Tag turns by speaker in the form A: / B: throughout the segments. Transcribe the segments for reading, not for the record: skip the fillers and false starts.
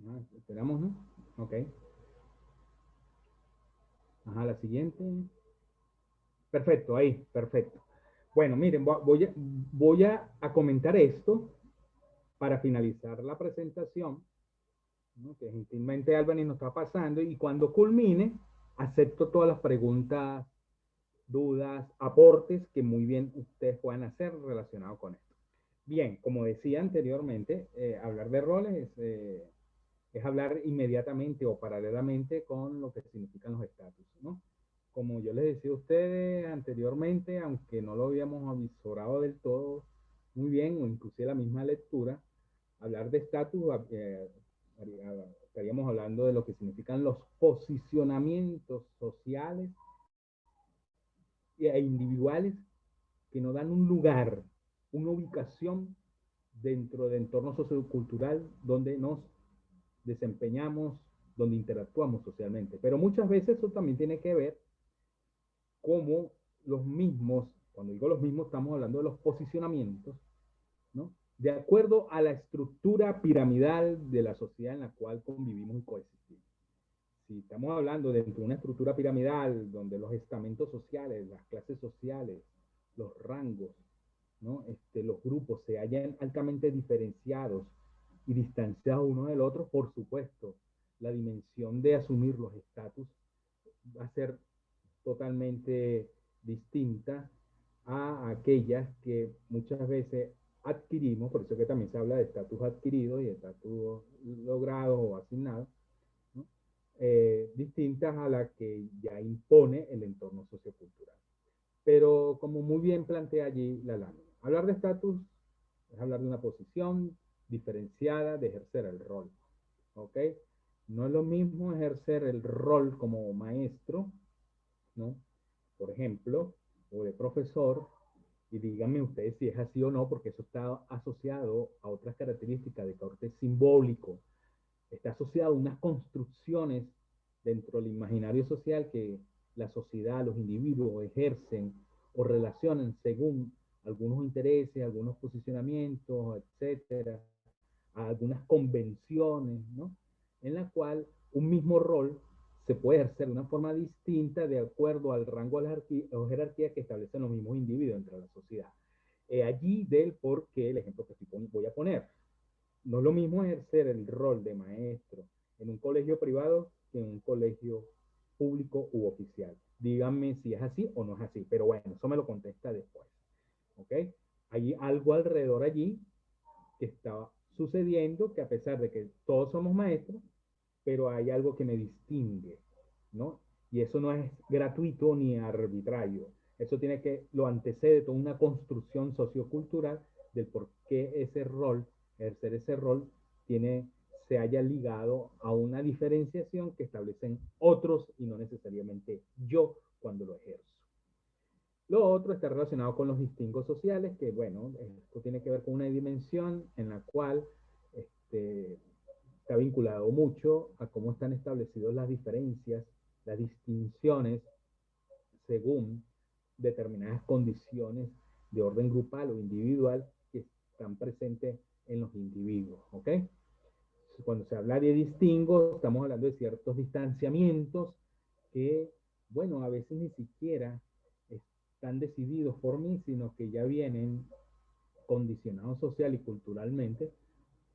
A: Ah, esperamos, ¿no? Ok. Ajá, la siguiente. Perfecto, ahí, perfecto. Bueno, miren, voy a comentar esto para finalizar la presentación, ¿no? Que gentilmente Albany nos está pasando, y cuando culmine, acepto todas las preguntas, dudas, aportes que muy bien ustedes puedan hacer relacionados con esto. Bien, como decía anteriormente, hablar de roles es hablar inmediatamente o paralelamente con lo que significan los estatus, ¿no? Como yo les decía a ustedes anteriormente, aunque no lo habíamos avisorado del todo muy bien, o inclusive la misma lectura, hablar de estatus, estaríamos hablando de lo que significan los posicionamientos sociales e individuales que nos dan un lugar, una ubicación dentro del entorno sociocultural donde nos desempeñamos, donde interactuamos socialmente. Pero muchas veces eso también tiene que ver cómo los mismos, cuando digo los mismos, estamos hablando de los posicionamientos, ¿no? De acuerdo a la estructura piramidal de la sociedad en la cual convivimos y coexistimos. Si estamos hablando dentro de una estructura piramidal donde los estamentos sociales, las clases sociales, los rangos, ¿no? Los grupos se hallan altamente diferenciados y distanciados uno del otro, por supuesto, la dimensión de asumir los estatus va a ser totalmente distinta a aquellas que muchas veces adquirimos, por eso que también se habla de estatus adquirido y estatus logrado o asignado, ¿no? Distintas a la que ya impone el entorno sociocultural. Pero como muy bien plantea allí la lámina, hablar de estatus es hablar de una posición diferenciada de ejercer el rol. ¿Ok? No es lo mismo ejercer el rol como maestro, ¿no? Por ejemplo, o de profesor, y díganme ustedes si es así o no, porque eso está asociado a otras características de corte simbólico, está asociado a unas construcciones dentro del imaginario social que la sociedad, los individuos ejercen o relacionan según algunos intereses, algunos posicionamientos, etcétera, a algunas convenciones, ¿no? En la cual un mismo rol se puede ejercer de una forma distinta de acuerdo al rango o jerarquía que establecen los mismos individuos dentro de la sociedad. Allí del por qué el ejemplo que voy a poner. No es lo mismo ejercer el rol de maestro en un colegio privado que en un colegio público u oficial. Díganme si es así o no es así, pero bueno, eso me lo contesta después. ¿Ok? Hay algo alrededor allí que está sucediendo que a pesar de que todos somos maestros, pero hay algo que me distingue, ¿no? Y eso no es gratuito ni arbitrario. Eso tiene que, lo antecede toda una construcción sociocultural del por qué ese rol, ejercer ese rol, se haya ligado a una diferenciación que establecen otros y no necesariamente yo cuando lo ejerzo. Lo otro está relacionado con los distingos sociales, que bueno, esto tiene que ver con una dimensión en la cual este, está vinculado mucho a cómo están establecidas las diferencias, las distinciones según determinadas condiciones de orden grupal o individual que están presentes en los individuos. ¿Ok? Cuando se habla de distingos, estamos hablando de ciertos distanciamientos que, bueno, a veces ni siquiera están decididos por mí, sino que ya vienen condicionados social y culturalmente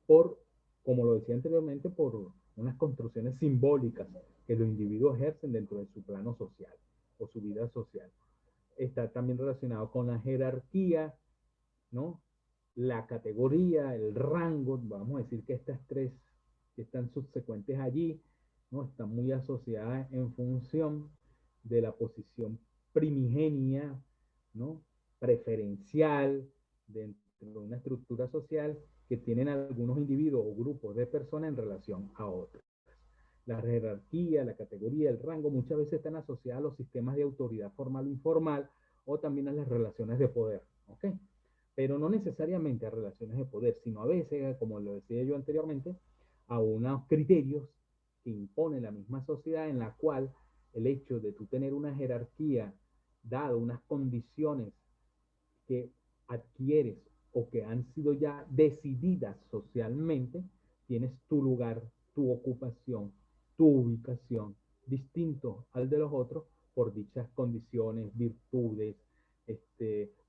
A: por, como lo decía anteriormente, por unas construcciones simbólicas que los individuos ejercen dentro de su plano social o su vida social. Está también relacionado con la jerarquía, ¿no? La categoría, el rango, vamos a decir que estas tres que están subsecuentes allí, ¿no? Están muy asociadas en función de la posición primigenia, ¿no? Preferencial dentro de una estructura social que tienen algunos individuos o grupos de personas en relación a otros. La jerarquía, la categoría, el rango muchas veces están asociadas a los sistemas de autoridad formal o informal o también a las relaciones de poder. ¿Ok? Pero no necesariamente a relaciones de poder, sino a veces, como lo decía yo anteriormente, a unos criterios que impone la misma sociedad en la cual el hecho de tú tener una jerarquía, dado unas condiciones que adquieres o que han sido ya decididas socialmente, tienes tu lugar tu ocupación, tu ubicación, distinto al de los otros por dichas condiciones, virtudes,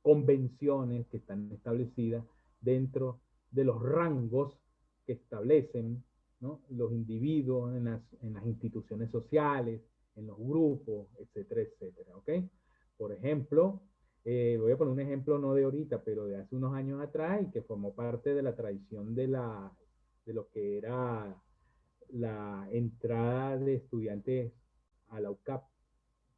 A: convenciones que están establecidas dentro de los rangos que establecen, ¿no?, los individuos en las instituciones sociales, en los grupos, etcétera, etcétera. ¿Ok? Por ejemplo, voy a poner un ejemplo no de ahorita, pero de hace unos años atrás y que formó parte de la tradición de lo que era la entrada de estudiantes a la UCAP.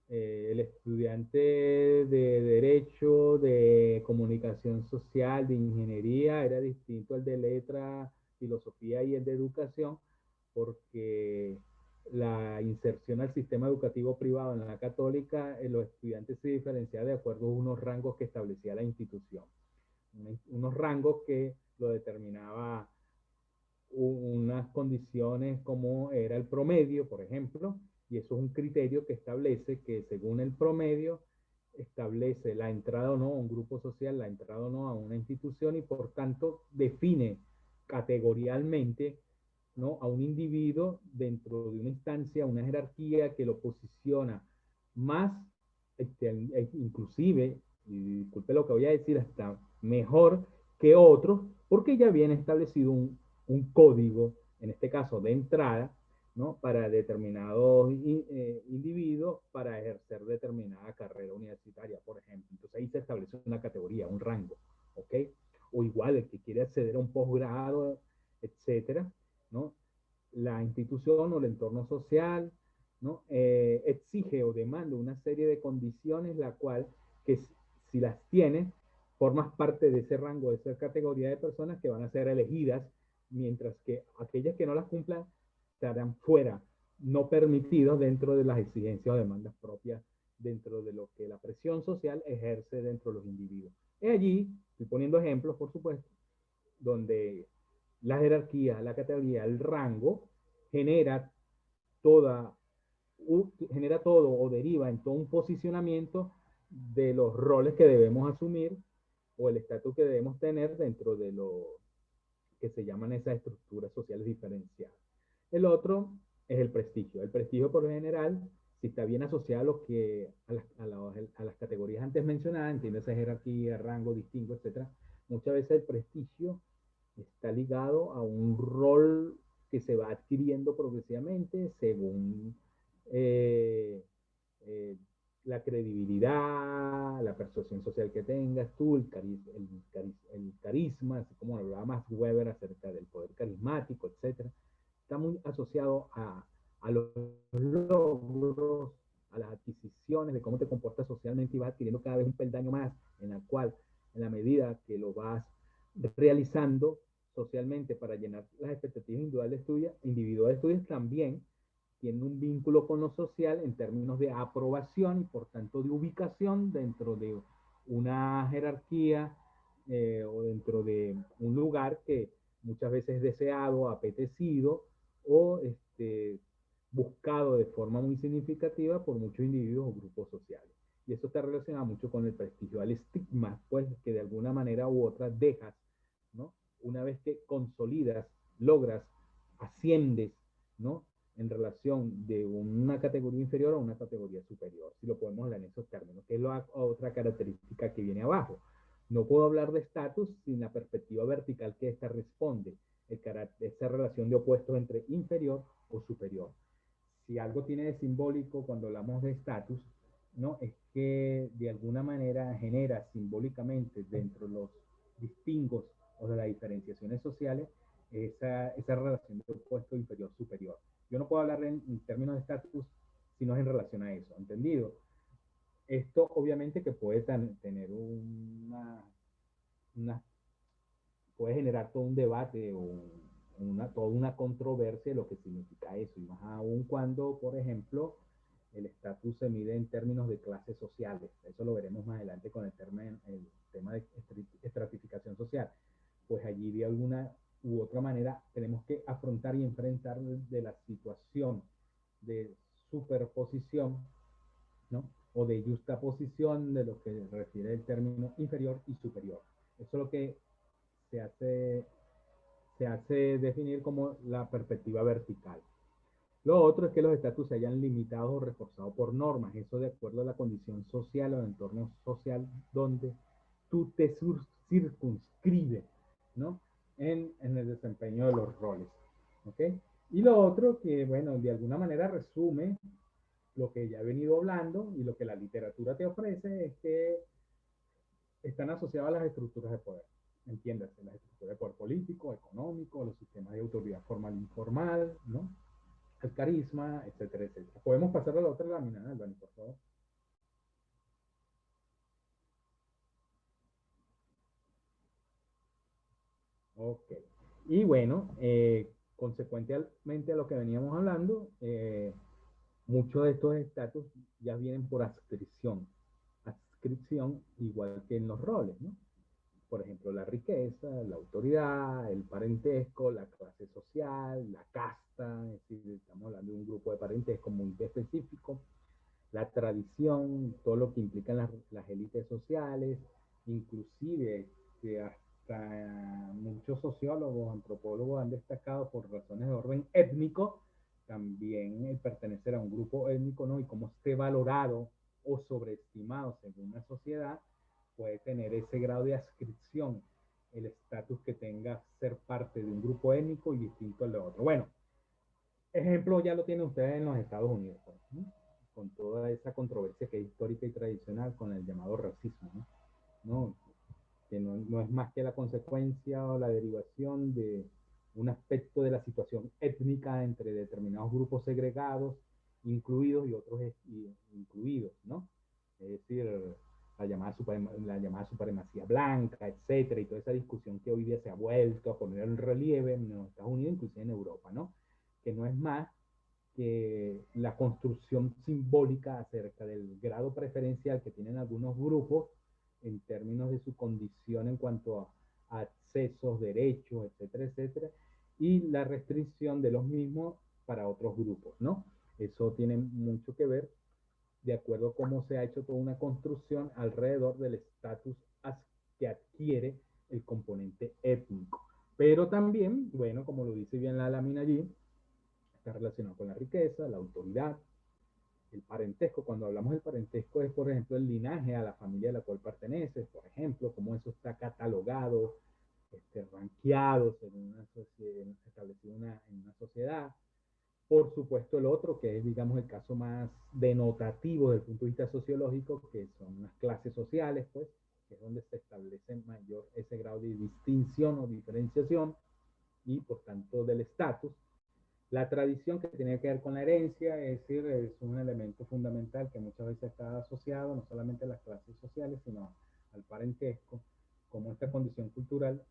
A: El estudiante de Derecho, de Comunicación Social, de Ingeniería, era distinto al de Letra, Filosofía y el de Educación, porque la inserción al sistema educativo privado en la católica, los estudiantes se diferenciaban de acuerdo a unos rangos que establecía la institución. Unos rangos que lo determinaba unas condiciones como era el promedio, por ejemplo, y eso es un criterio que establece que según el promedio establece la entrada o no a un grupo social, la entrada o no a una institución y por tanto define categorialmente, ¿no?, a un individuo dentro de una instancia, una jerarquía que lo posiciona más, inclusive, y disculpe lo que voy a decir, hasta mejor que otros, porque ya viene establecido un código, en este caso de entrada, ¿no?, para determinados individuos para ejercer determinada carrera universitaria, por ejemplo. Entonces ahí se establece una categoría, un rango, ¿ok? O igual el que quiere acceder a un posgrado, etcétera, ¿no? La institución o el entorno social, ¿no?, exige o demanda una serie de condiciones, la cual, que si las tiene, formas parte de ese rango, de esa categoría de personas que van a ser elegidas, mientras que aquellas que no las cumplan estarán fuera, no permitidos dentro de las exigencias o demandas propias, dentro de lo que la presión social ejerce dentro de los individuos. Y allí, estoy poniendo ejemplos, por supuesto, donde la jerarquía, la categoría, el rango genera toda, genera todo o deriva en todo un posicionamiento de los roles que debemos asumir o el estatus que debemos tener dentro de lo que se llaman esas estructuras sociales diferenciadas. El otro es el prestigio. El prestigio, por lo general, si está bien asociado a, lo que, a las categorías antes mencionadas, entiende esa jerarquía, rango, distingo, etc., muchas veces el prestigio está ligado a un rol que se va adquiriendo progresivamente según eh, eh, la credibilidad, la persuasión social que tengas tú, el carisma, así como hablaba Max Weber acerca del poder carismático, etc. Está muy asociado a los logros, a las adquisiciones, de cómo te comportas socialmente y vas adquiriendo cada vez un peldaño más en la cual, en la medida que lo vas realizando socialmente para llenar las expectativas individuales tuyas también tiene un vínculo con lo social en términos de aprobación y por tanto de ubicación dentro de una jerarquía o dentro de un lugar que muchas veces es deseado, apetecido o buscado de forma muy significativa por muchos individuos o grupos sociales. Y eso está relacionado mucho con el prestigio, al estigma, pues, que de alguna manera u otra dejas, ¿no? Una vez que consolidas, logras, asciendes, ¿no?, en relación de una categoría inferior a una categoría superior, si lo podemos hablar en esos términos, que es la otra característica que viene abajo. No puedo hablar de estatus sin la perspectiva vertical que esta responde, esa relación de opuestos entre inferior o superior. Si algo tiene de simbólico cuando hablamos de estatus, ¿no?, es que de alguna manera genera simbólicamente dentro de los distingos o de las diferenciaciones sociales esa relación de opuesto inferior-superior. Yo no puedo hablar en términos de estatus si no es en relación a eso, ¿entendido? Esto obviamente que puede tener una, puede generar todo un debate o toda una controversia de lo que significa eso, y más aún cuando, por ejemplo, el estatus se mide en términos de clases sociales. Eso lo veremos más adelante con el tema de estratificación social. Pues allí de alguna u otra manera tenemos que afrontar y enfrentar de la situación de superposición, ¿no?, o de justaposición de lo que refiere el término inferior y superior. Eso es lo que se hace, se hace definir como la perspectiva vertical. Lo otro es que los estatus se hayan limitado o reforzado por normas, eso de acuerdo a la condición social o el entorno social donde tú te circunscribes, ¿no? En el desempeño de los roles, ¿ok? Y lo otro que, bueno, de alguna manera resume lo que ya he venido hablando y lo que la literatura te ofrece es que están asociadas a las estructuras de poder. Entiéndase, las estructuras de poder político, económico, los sistemas de autoridad formal e informal, ¿no? El carisma, etcétera, etcétera. Podemos pasar a la otra lámina, Albany, por favor. Ok. Y bueno, consecuentemente a lo que veníamos hablando, muchos de estos estatus ya vienen por adscripción. Adscripción igual que en los roles, ¿no? Por ejemplo, la riqueza, la autoridad, el parentesco, la clase social, la casta, es decir, estamos hablando de un grupo de parentesco muy específico, la tradición, todo lo que implican las élites sociales, inclusive que hasta muchos sociólogos, antropólogos han destacado por razones de orden étnico, también el pertenecer a un grupo étnico, ¿no? Y cómo esté valorado o sobreestimado según una sociedad, puede tener ese grado de adscripción, el estatus que tenga ser parte de un grupo étnico y distinto al de otro. Bueno, ejemplo ya lo tienen ustedes en los Estados Unidos, ¿no? Con toda esa controversia que es histórica y tradicional con el llamado racismo, ¿no? ¿No? Que no es más que la consecuencia o la derivación de un aspecto de la situación étnica entre determinados grupos segregados, incluidos y otros incluidos, ¿no? Es decir, la llamada supremacía blanca, etcétera, y toda esa discusión que hoy día se ha vuelto a poner en relieve en los Estados Unidos, inclusive en Europa, ¿no? Que no es más que la construcción simbólica acerca del grado preferencial que tienen algunos grupos en términos de su condición en cuanto a accesos, derechos, etcétera, etcétera, y la restricción de los mismos para otros grupos, ¿no? Eso tiene mucho que ver de acuerdo a cómo se ha hecho toda una construcción alrededor del estatus que adquiere el componente étnico. Pero también, bueno, como lo dice bien la lámina allí, está relacionado con la riqueza, la autoridad, el parentesco. Cuando hablamos del parentesco es, por ejemplo, el linaje a la familia a la cual perteneces, por ejemplo, cómo eso está catalogado, ranqueado, según una establecido en una sociedad. Por supuesto, el otro, que es, digamos, el caso más denotativo desde el punto de vista sociológico, que son las clases sociales, pues, que es donde se establece mayor ese grado de distinción o diferenciación y, por tanto, del estatus. La tradición que tiene que ver con la herencia, es decir, es un elemento fundamental que muchas veces está asociado no solamente a las clases sociales, sino al parentesco, como esta condición cultural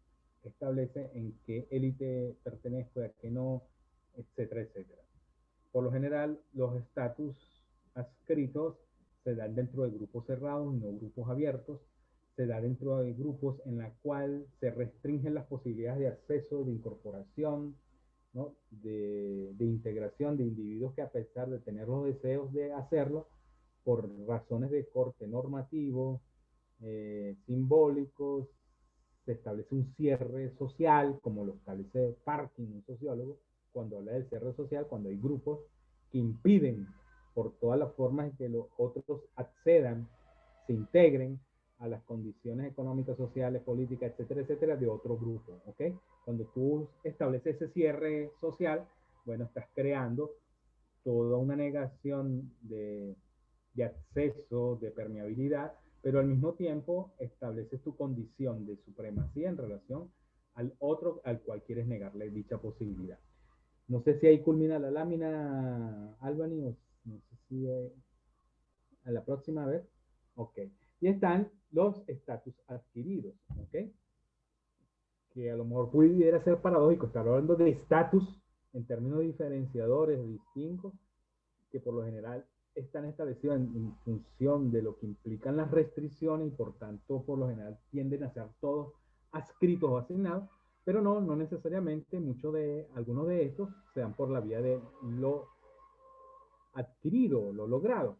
A: establece en qué élite pertenezco, a qué no, etcétera, etcétera. Por lo general, los estatus adscritos se dan dentro de grupos cerrados, no grupos abiertos, se da dentro de grupos en la cual se restringen las posibilidades de acceso, de incorporación, ¿no? De integración de individuos que a pesar de tener los deseos de hacerlo, por razones de corte normativo, simbólicos, se establece un cierre social, como lo establece Parkin, un sociólogo, cuando habla del cierre social, cuando hay grupos que impiden por todas las formas en que los otros accedan, se integren a las condiciones económicas, sociales, políticas, etcétera, etcétera, de otro grupo, ¿ok? Cuando tú estableces ese cierre social, bueno, estás creando toda una negación de acceso, de permeabilidad, pero al mismo tiempo estableces tu condición de supremacía en relación al otro al cual quieres negarle dicha posibilidad. No sé si ahí culmina la lámina, Albany, o no sé si a la próxima vez. Ok. Y están los estatus adquiridos, ¿ok? Que a lo mejor pudiera ser paradójico estar hablando de estatus en términos diferenciadores distintos, que por lo general están establecidos en función de lo que implican las restricciones y por tanto por lo general tienden a ser todos adscritos o asignados, pero no necesariamente algunos de estos se dan por la vía de lo adquirido, lo logrado.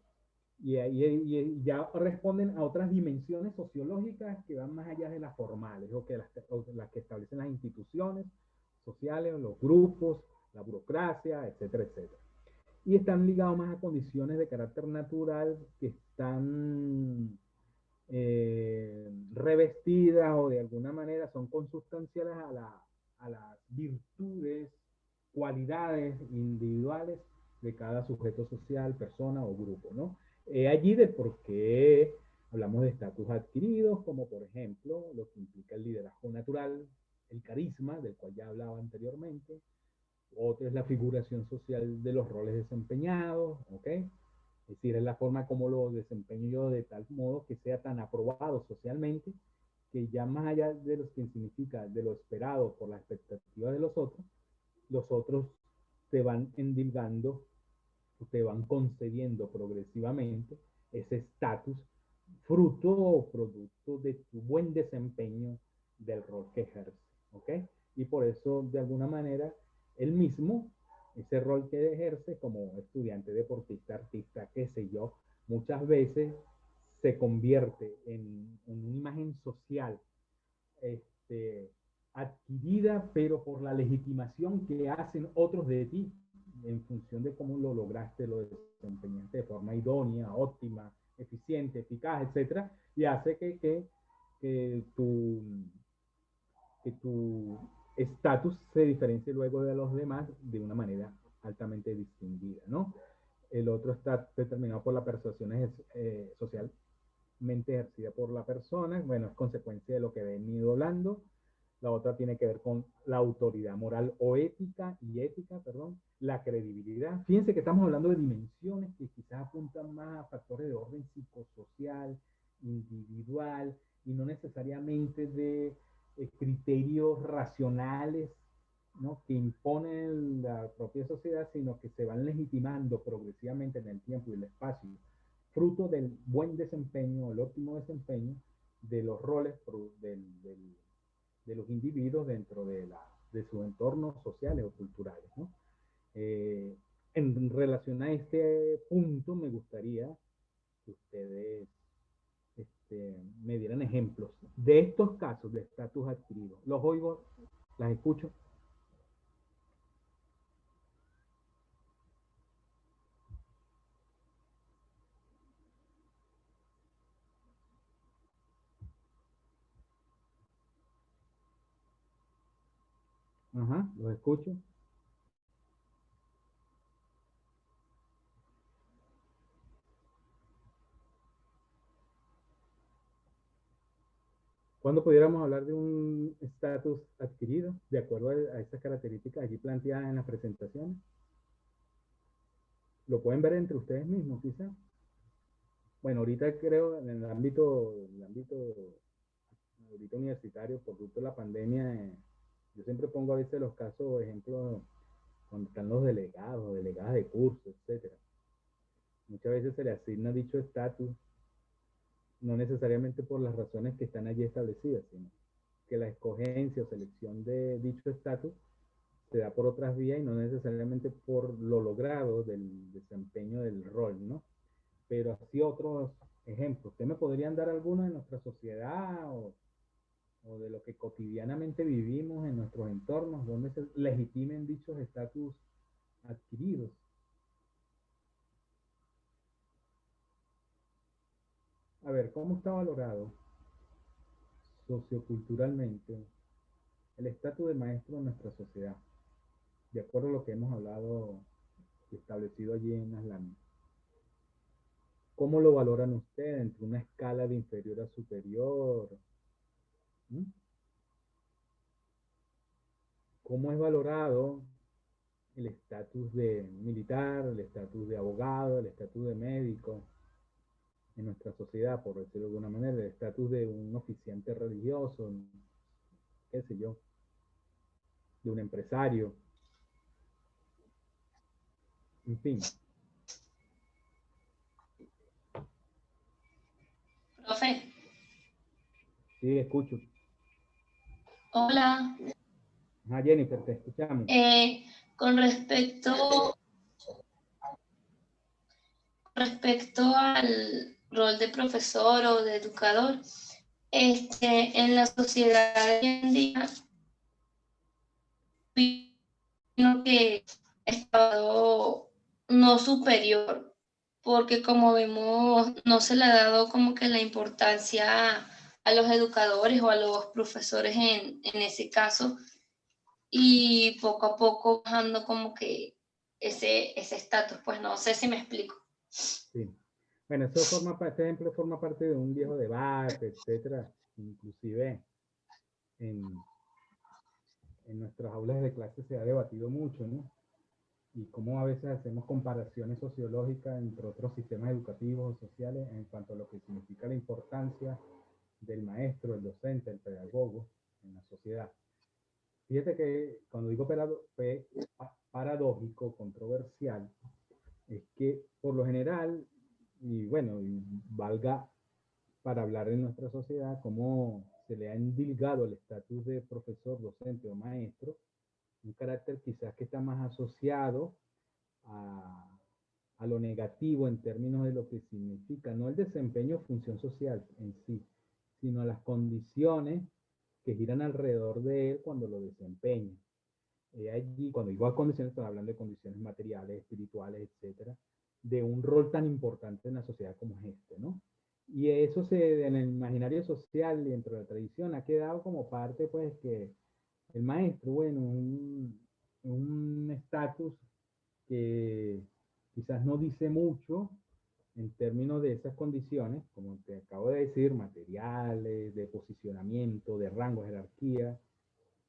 A: Y ya responden a otras dimensiones sociológicas que van más allá de las formales o las que establecen las instituciones sociales, los grupos, la burocracia, etcétera, etcétera. Y están ligados más a condiciones de carácter natural que están revestidas o de alguna manera son consustanciales a las virtudes, cualidades individuales de cada sujeto social, persona o grupo, ¿no? Allí de por qué hablamos de estatus adquiridos, como por ejemplo lo que implica el liderazgo natural, el carisma, del cual ya hablaba anteriormente. Otro es la figuración social de los roles desempeñados, ¿ok? Es decir, es la forma como lo desempeño yo de tal modo que sea tan aprobado socialmente, que ya más allá de lo que significa, de lo esperado por la expectativa de los otros te van endilgando, te van concediendo progresivamente ese estatus, fruto o producto de tu buen desempeño del rol que ejerce, ¿ok? Y por eso, de alguna manera, él mismo, ese rol que ejerce como estudiante, deportista, artista, qué sé yo, muchas veces se convierte en una imagen social adquirida, pero por la legitimación que hacen otros de ti en función de cómo lo lograste, lo desempeñaste de forma idónea, óptima, eficiente, eficaz, etcétera, y hace que tu estatus se diferencie luego de los demás de una manera altamente distinguida, ¿no? El otro está determinado por la persuasión socialmente ejercida por la persona, bueno, es consecuencia de lo que he venido hablando. La otra tiene que ver con la autoridad moral o ética, perdón, la credibilidad. Fíjense que estamos hablando de dimensiones que quizás apuntan más a factores de orden psicosocial, individual, y no necesariamente de criterios racionales, ¿no?, que imponen la propia sociedad, sino que se van legitimando progresivamente en el tiempo y el espacio, fruto del buen desempeño, el óptimo desempeño de los roles de los individuos dentro de sus entornos sociales o culturales, ¿no? En relación a este punto, me gustaría que ustedes me dieran ejemplos de estos casos de estatus adquirido. Los oigo, las escucho. Ajá, los escucho. ¿Cuándo pudiéramos hablar de un estatus adquirido de acuerdo a esas características allí planteadas en las presentaciones? ¿Lo pueden ver entre ustedes mismos, quizás? Bueno, ahorita creo en el ámbito ahorita universitario, por producto de la pandemia, yo siempre pongo a veces los casos, ejemplos, cuando están los delegados, delegadas de curso, etcétera. Muchas veces se le asigna dicho estatus, no necesariamente por las razones que están allí establecidas, sino que la escogencia o selección de dicho estatus se da por otras vías y no necesariamente por lo logrado del desempeño del rol, ¿no? Pero así otros ejemplos. ¿Ustedes me podrían dar algunos de nuestra sociedad o de lo que cotidianamente vivimos en nuestros entornos, donde se legitimen dichos estatus adquiridos? A ver, ¿cómo está valorado socioculturalmente el estatus de maestro en nuestra sociedad? De acuerdo a lo que hemos hablado y establecido allí en Aslan. ¿Cómo lo valoran ustedes entre una escala de inferior a superior? ¿Mm? ¿Cómo es valorado el estatus de militar, el estatus de abogado, el estatus de médico en nuestra sociedad, por decirlo de alguna manera, el estatus de un oficiante religioso, qué sé yo, de un empresario, en fin?
B: Profe,
A: Sí, escucho.
B: hola.
A: Ah, Jennifer, te escuchamos.
B: Con respecto al rol de profesor o de educador, en la sociedad de hoy en día opino que estado no superior, porque como vemos, no se le ha dado como que la importancia a los educadores o a los profesores en ese caso, y poco a poco bajando como que ese estatus, pues no sé si me explico.
A: Sí. Bueno, eso forma parte, este ejemplo forma parte de un viejo debate, etcétera, inclusive en, en nuestras aulas de clase se ha debatido mucho, ¿no? Y cómo a veces hacemos comparaciones sociológicas entre otros sistemas educativos o sociales en cuanto a lo que significa la importancia del maestro, el docente, el pedagogo en la sociedad. Fíjate que cuando digo paradójico, controversial, es que por lo general, y bueno, y valga para hablar de nuestra sociedad, cómo se le ha endilgado el estatus de profesor, docente o maestro, un carácter quizás que está más asociado a, a lo negativo en términos de lo que significa, no el desempeño o función social en sí, sino las condiciones que giran alrededor de él cuando lo desempeña. Allí, cuando digo condiciones, estoy hablando de condiciones materiales, espirituales, etcétera, de un rol tan importante en la sociedad como es este, ¿no? Y eso en el imaginario social y dentro de la tradición ha quedado como parte, pues, que el maestro, bueno, un estatus que quizás no dice mucho en términos de esas condiciones, como te acabo de decir, materiales, de posicionamiento, de rango, jerarquía,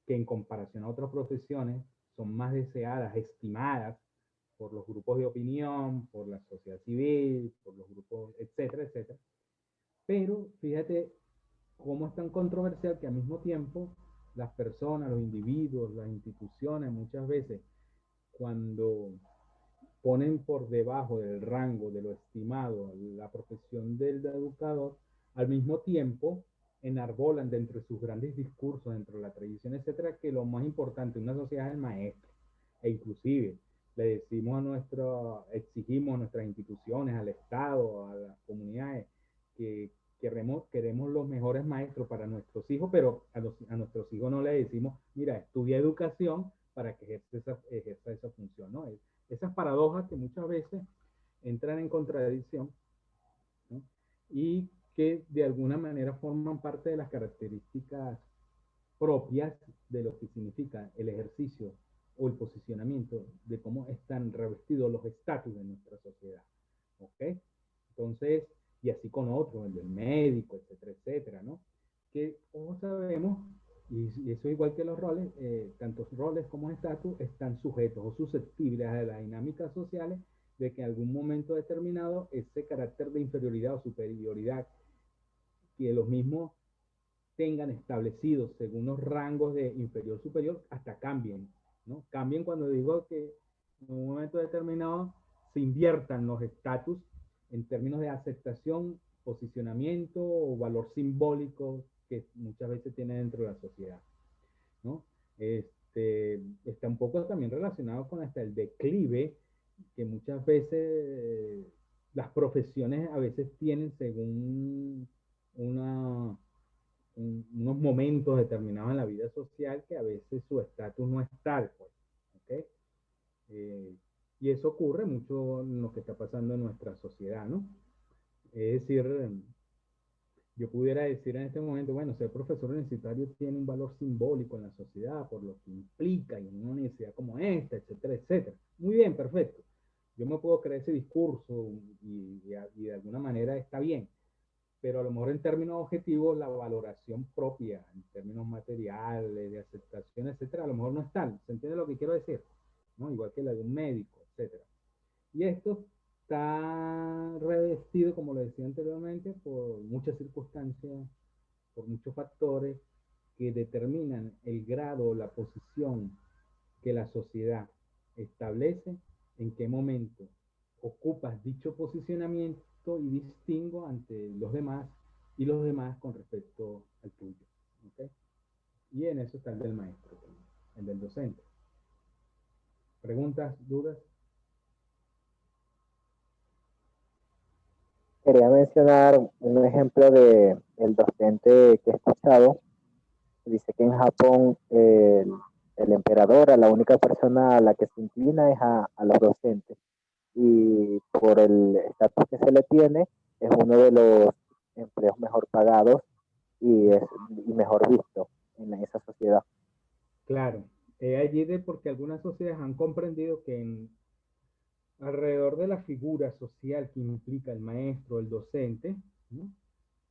A: que en comparación a otras profesiones son más deseadas, estimadas por los grupos de opinión, por la sociedad civil, por los grupos, etcétera, etcétera. Pero fíjate cómo es tan controversial que al mismo tiempo las personas, los individuos, las instituciones, muchas veces, cuando ponen por debajo del rango de lo estimado la profesión del educador, al mismo tiempo enarbolan dentro de sus grandes discursos, dentro de la tradición, etcétera, que lo más importante en una sociedad es el maestro. E inclusive le decimos exigimos a nuestras instituciones, al Estado, a las comunidades, que queremos los mejores maestros para nuestros hijos, pero a nuestros hijos no le decimos, mira, estudia educación para que ejerza esa función, ¿no? Esas paradojas que muchas veces entran en contradicción, ¿no? Y que de alguna manera forman parte de las características propias de lo que significa el ejercicio o el posicionamiento de cómo están revestidos los estatus de nuestra sociedad. ¿Ok? Entonces, y así con otros, el del médico, etcétera, etcétera, ¿no? Que como sabemos, y eso igual que los roles, tanto roles como estatus están sujetos o susceptibles a las dinámicas sociales de que en algún momento determinado ese carácter de inferioridad o superioridad que los mismos tengan establecidos según los rangos de inferior-superior, hasta cambien, ¿no? Cambien cuando digo que en un momento determinado se inviertan los estatus en términos de aceptación, posicionamiento o valor simbólico que muchas veces tiene dentro de la sociedad, ¿no? Está un poco también relacionado con hasta el declive que muchas veces las profesiones a veces tienen según unos momentos determinados en la vida social que a veces su estatus no es tal, pues, ¿okay? Y eso ocurre mucho en lo que está pasando en nuestra sociedad, ¿no? Es decir, yo pudiera decir en este momento, bueno, ser profesor universitario tiene un valor simbólico en la sociedad por lo que implica y en una universidad como esta, etcétera, etcétera. Muy bien, perfecto. Yo me puedo creer ese discurso y de alguna manera está bien, pero a lo mejor en términos objetivos la valoración propia, en términos materiales, de aceptación, etcétera, a lo mejor no es tal. ¿Se entiende lo que quiero decir? ¿No? Igual que la de un médico, etcétera. Y esto está revestido, como lo decía anteriormente, por muchas circunstancias, por muchos factores que determinan el grado o la posición que la sociedad establece, en qué momento ocupas dicho posicionamiento y distingo ante los demás y los demás con respecto al tuyo. ¿Okay? Y en eso está el del maestro, el del docente. ¿Preguntas, dudas?
C: Quería mencionar un ejemplo de el docente que he escuchado. Dice que en Japón el emperador, a la única persona a la que se inclina es a los docentes. Y por el estatus que se le tiene, es uno de los empleos mejor pagados y mejor visto en esa sociedad.
A: Claro, allí de porque algunas sociedades han comprendido que alrededor de la figura social que implica el maestro, el docente, ¿no?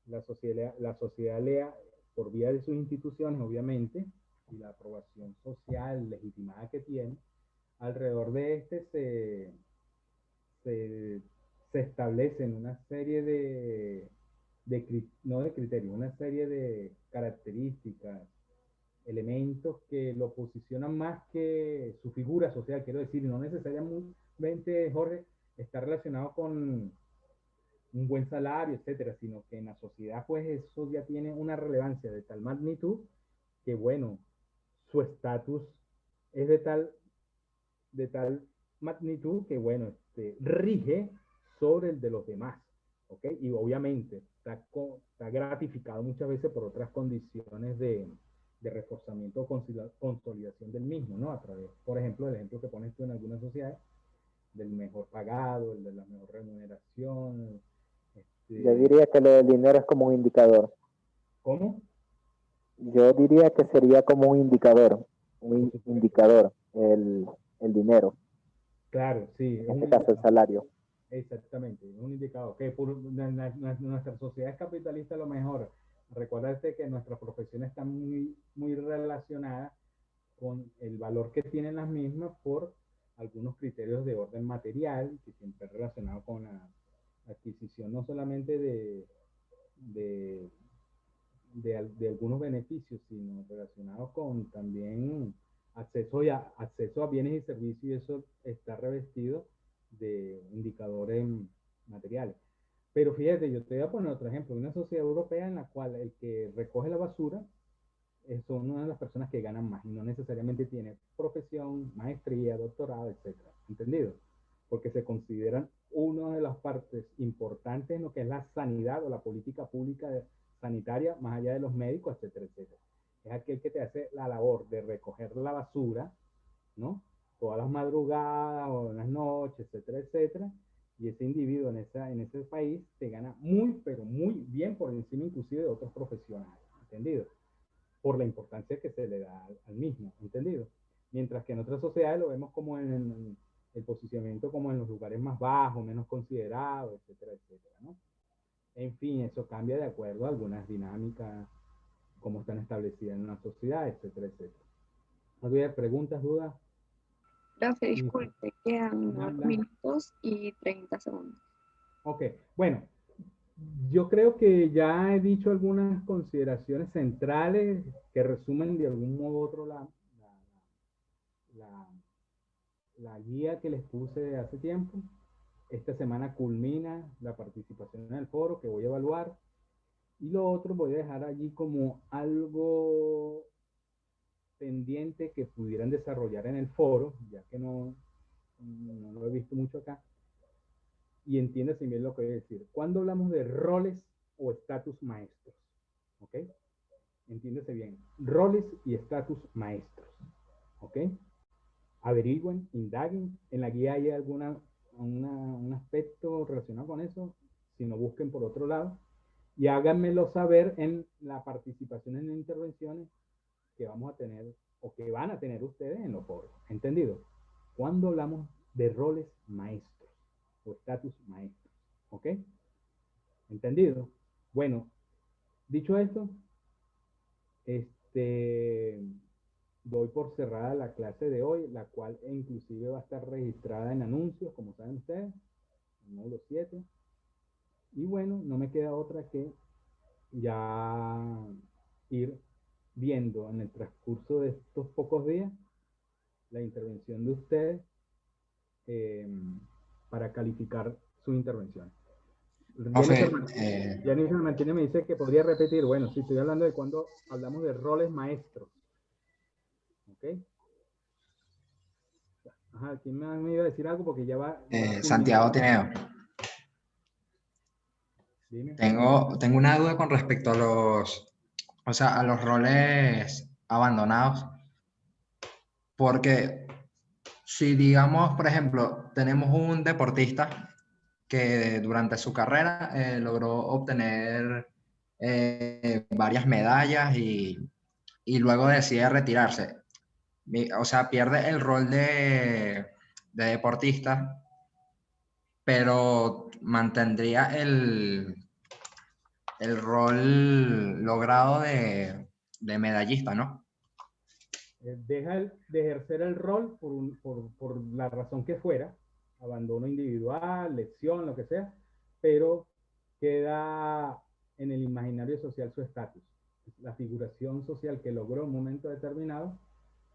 A: La sociedad lea por vía de sus instituciones, obviamente, y la aprobación social legitimada que tiene, alrededor de este se, se establecen una serie no de criterios, una serie de características, elementos que lo posicionan más que su figura social, quiero decir, no necesariamente, Jorge, está relacionado con un buen salario, etcétera, sino que en la sociedad, pues eso ya tiene una relevancia de tal magnitud que, bueno, su estatus es de tal magnitud que, bueno, rige sobre el de los demás, ¿ok? Y obviamente está gratificado muchas veces por otras condiciones de reforzamiento o consolidación del mismo, ¿no? A través, por ejemplo, el ejemplo que pones tú en algunas sociedades, del mejor pagado, el de la mejor remuneración.
C: Yo diría que lo del dinero es como un indicador.
A: ¿Cómo?
C: Yo diría que sería como un indicador el dinero.
A: Claro, sí.
C: En este caso, el salario.
A: Exactamente, es un indicador que nuestra sociedad es capitalista a lo mejor. Recuérdate que nuestras profesiones están muy relacionadas con el valor que tienen las mismas por algunos criterios de orden material, que siempre es relacionado con la adquisición no solamente de, de algunos beneficios, sino relacionados con también acceso a bienes y servicios, y eso está revestido de indicadores materiales. Pero fíjate, yo te voy a poner otro ejemplo, una sociedad europea en la cual el que recoge la basura son una de las personas que ganan más y no necesariamente tiene profesión, maestría, doctorado, etcétera. ¿Entendido? Porque se consideran una de las partes importantes en lo que es la sanidad o la política pública sanitaria, más allá de los médicos, etcétera, etcétera. Es aquel que te hace la labor de recoger la basura, ¿no? Todas las madrugadas o en las noches, etcétera, etcétera. Y ese individuo en ese país te gana muy, pero muy bien por encima inclusive de otros profesionales. ¿Entendido? Por la importancia que se le da al mismo, ¿entendido? Mientras que en otras sociedades lo vemos como en el posicionamiento como en los lugares más bajos, menos considerados, etcétera, etcétera, ¿no? En fin, eso cambia de acuerdo a algunas dinámicas, como están establecidas en una sociedad, etcétera, etcétera. ¿No había preguntas, dudas?
D: Profe, disculpe, quedan 9
A: Nada.
D: minutos y 30 segundos.
A: Ok, bueno, yo creo que ya he dicho algunas consideraciones centrales que resumen de algún modo u otro la, la guía que les puse hace tiempo. Esta semana culmina la participación en el foro que voy a evaluar. Y lo otro voy a dejar allí como algo pendiente que pudieran desarrollar en el foro, ya que no lo he visto mucho acá. Y entiéndase bien lo que voy a decir. Cuando hablamos de roles o estatus maestros, ¿ok? Entiéndase bien. Roles y estatus maestros, ¿ok? Averigüen, indaguen. En la guía hay un aspecto relacionado con eso. Si no, busquen por otro lado. Y háganmelo saber en la participación en intervenciones que vamos a tener o que van a tener ustedes en los foros. ¿Entendido? Cuando hablamos de roles maestros o estatus maestros. ¿Ok? ¿Entendido? Bueno, dicho esto, doy por cerrada la clase de hoy, la cual inclusive va a estar registrada en anuncios, como saben ustedes, en módulo 7. Y bueno, no me queda otra que ya ir viendo en el transcurso de estos pocos días la intervención de ustedes para calificar su intervención. Jennifer Martínez me dice que podría repetir. Bueno, sí, estoy hablando de cuando hablamos de roles maestros. ¿Ok? Ajá, ¿quién me iba a decir algo? Porque ya va
E: Santiago Tineo.
A: Dime.
E: Tengo una duda con respecto a los roles abandonados. Porque si digamos, por ejemplo, tenemos un deportista que durante su carrera logró obtener varias medallas y luego decide retirarse. O sea, pierde el rol de deportista, pero mantendría el rol logrado de medallista, ¿no?
A: Deja de ejercer el rol por la razón que fuera, abandono individual, lesión, lo que sea, pero queda en el imaginario social su estatus, la figuración social que logró en un momento determinado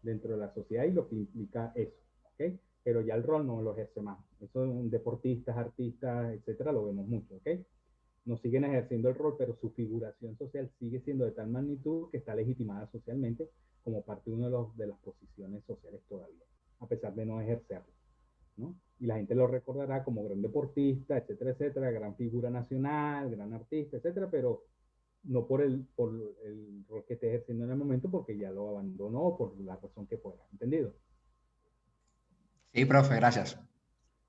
A: dentro de la sociedad y lo que implica eso, ¿ok? Pero ya el rol no lo ejerce más. Eso en deportistas, artistas, etcétera, lo vemos mucho, ¿ok? No siguen ejerciendo el rol, pero su figuración social sigue siendo de tal magnitud que está legitimada socialmente como parte de una de las posiciones sociales todavía, a pesar de no ejercerlo, ¿no? Y la gente lo recordará como gran deportista, etcétera, etcétera, gran figura nacional, gran artista, etcétera, pero no por el rol que esté ejerciendo en el momento, porque ya lo abandonó por la razón que fuera, ¿entendido?
E: Sí, profe, gracias.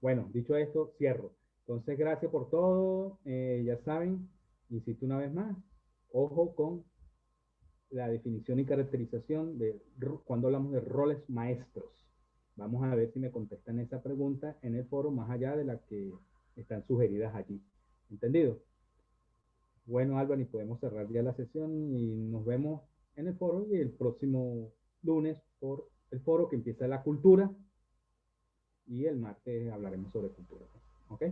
A: Bueno, dicho esto, cierro. Entonces, gracias por todo. Ya saben, insisto una vez más, ojo con la definición y caracterización de cuando hablamos de roles maestros. Vamos a ver si me contestan esa pregunta en el foro más allá de las que están sugeridas allí. ¿Entendido? Bueno, Álvaro, y podemos cerrar ya la sesión y nos vemos en el foro y el próximo lunes por el foro que empieza la cultura y el martes hablaremos sobre cultura. ¿Ok?